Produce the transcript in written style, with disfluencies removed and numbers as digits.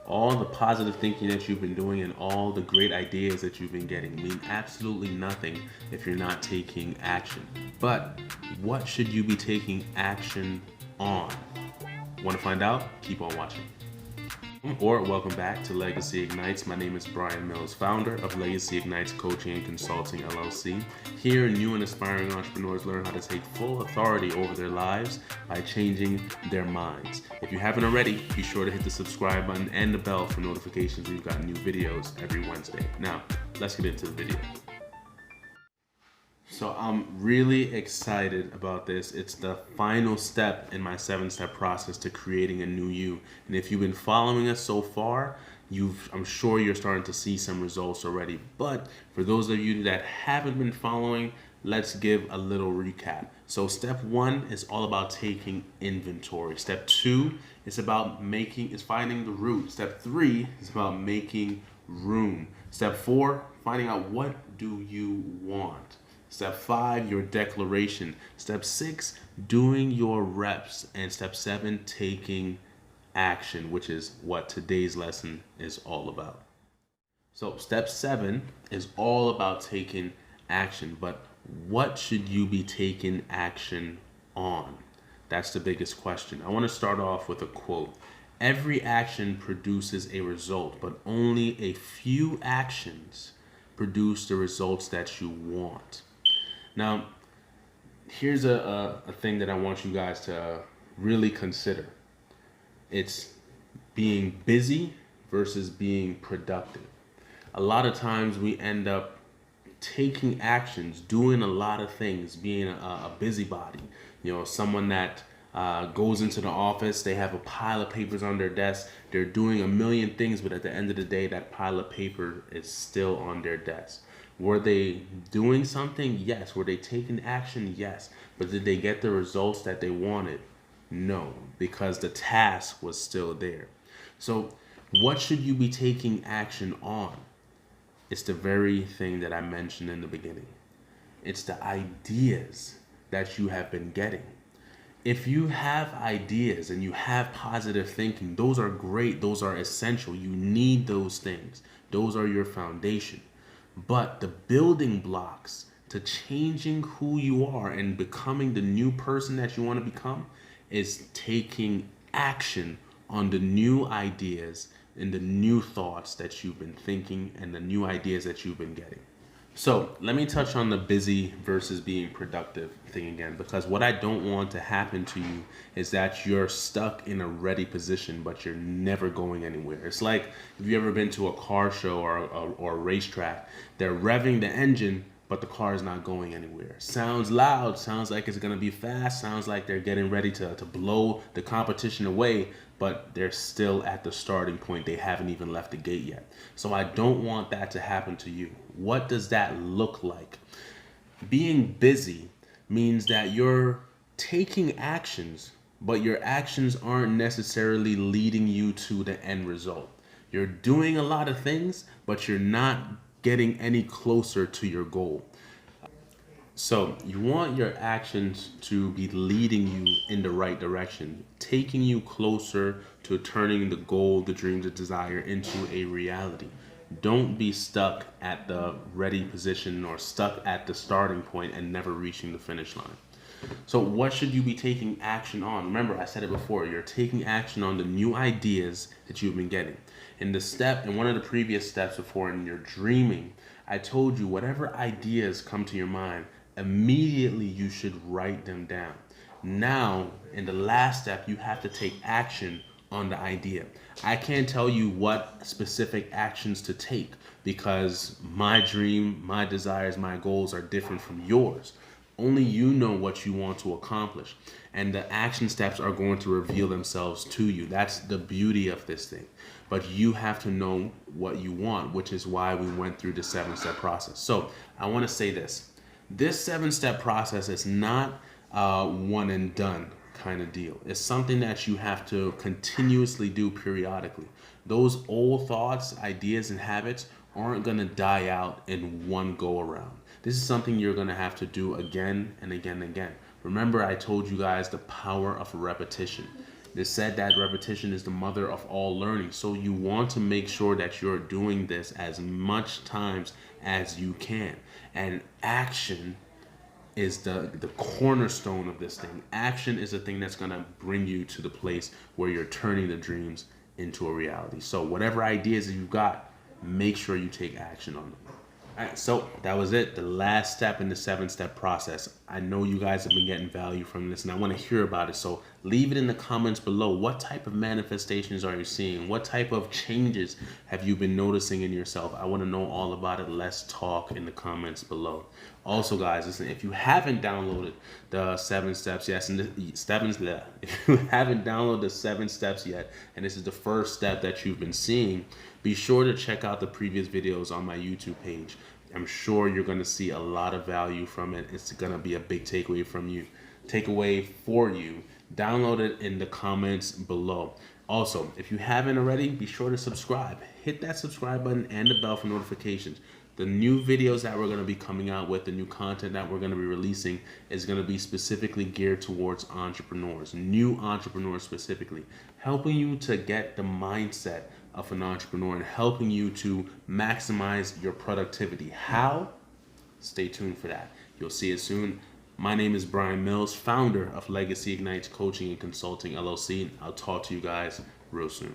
All the positive thinking that you've been doing and all the great ideas that you've been getting mean absolutely nothing if you're not taking action. But what should you be taking action on? Want to find out? Keep on watching. Or welcome back to Legacy Ignites. My name is Brian Mills, founder of Legacy Ignites Coaching and Consulting LLC. Here, new and aspiring entrepreneurs learn how to take full authority over their lives by changing their minds. If you haven't already, be sure to hit the subscribe button and the bell for notifications. We've got new videos every Wednesday. Now, let's get into the video. So I'm really excited about this. It's the final step in my 7-step process to creating a new you. And if you've been following us so far, I'm sure you're starting to see some results already. But for those of you that haven't been following, let's give a little recap. So step 1 is all about taking inventory. Step 2 is finding the root. Step 3 is about making room. Step 4, finding out what do you want. Step 5, your declaration. Step 6, doing your reps. And step 7, taking action, which is what today's lesson is all about. So step 7 is all about taking action, but what should you be taking action on? That's the biggest question. I want to start off with a quote. Every action produces a result, but only a few actions produce the results that you want. Now, here's a thing that I want you guys to really consider. It's being busy versus being productive. A lot of times we end up taking actions, doing a lot of things, being a busybody. Someone that goes into the office, they have a pile of papers on their desk, they're doing a million things, but at the end of the day, that pile of paper is still on their desk. Were they doing something? Yes. Were they taking action? Yes. But did they get the results that they wanted? No, because the task was still there. So what should you be taking action on? It's the very thing that I mentioned in the beginning. It's the ideas that you have been getting. If you have ideas and you have positive thinking, those are great. Those are essential. You need those things. Those are your foundation. But the building blocks to changing who you are and becoming the new person that you want to become is taking action on the new ideas and the new thoughts that you've been thinking and the new ideas that you've been getting. So let me touch on the busy versus being productive thing again, because what I don't want to happen to you is that you're stuck in a ready position, but you're never going anywhere. It's like, if you ever been to a car show or a racetrack, they're revving the engine, but the car is not going anywhere. Sounds loud, sounds like it's gonna be fast, sounds like they're getting ready to blow the competition away, but they're still at the starting point. They haven't even left the gate yet. So I don't want that to happen to you. What does that look like? Being busy means that you're taking actions, but your actions aren't necessarily leading you to the end result. You're doing a lot of things, but you're not getting any closer to your goal. So you want your actions to be leading you in the right direction, taking you closer to turning the goal, the dream, the desire into a reality. Don't be stuck at the ready position or stuck at the starting point and never reaching the finish line. So what should you be taking action on? Remember, I said it before, you're taking action on the new ideas that you've been getting. In one of the previous steps before, in your dreaming, I told you whatever ideas come to your mind, immediately you should write them down. Now, in the last step, you have to take action on the idea. I can't tell you what specific actions to take because my dream, my desires, my goals are different from yours. Only you know what you want to accomplish, and the action steps are going to reveal themselves to you. That's the beauty of this thing. But you have to know what you want, which is why we went through the 7-step process. So I want to say this. This 7-step process is not one and done kind of deal. It's something that you have to continuously do periodically. Those old thoughts, ideas, and habits aren't going to die out in one go around. This is something you're going to have to do again and again and again. Remember, I told you guys the power of repetition. They said that repetition is the mother of all learning. So you want to make sure that you're doing this as much times as you can. And action is the cornerstone of this thing. Action is the thing that's going to bring you to the place where you're turning the dreams into a reality. So whatever ideas that you've got, make sure you take action on them. All right, so that was it. The last step in the 7-step process. I know you guys have been getting value from this and I want to hear about it. So leave it in the comments below. What type of manifestations are you seeing? What type of changes have you been noticing in yourself? I want to know all about it. Let's talk in the comments below. Also, guys, listen, if you haven't downloaded the 7 steps yet, if you haven't downloaded the 7 steps yet, and this is the first step that you've been seeing, be sure to check out the previous videos on my YouTube page. I'm sure you're going to see a lot of value from it. It's going to be a big takeaway for you. Download it in the comments below. Also, if you haven't already, be sure to subscribe. Hit that subscribe button and the bell for notifications. The new videos that we're going to be coming out with, the new content that we're going to be releasing is going to be specifically geared towards entrepreneurs, new entrepreneurs specifically, helping you to get the mindset of an entrepreneur and helping you to maximize your productivity. How? Stay tuned for that. You'll see it soon. My name is Brian Mills, founder of Legacy Ignites Coaching and Consulting LLC. I'll talk to you guys real soon.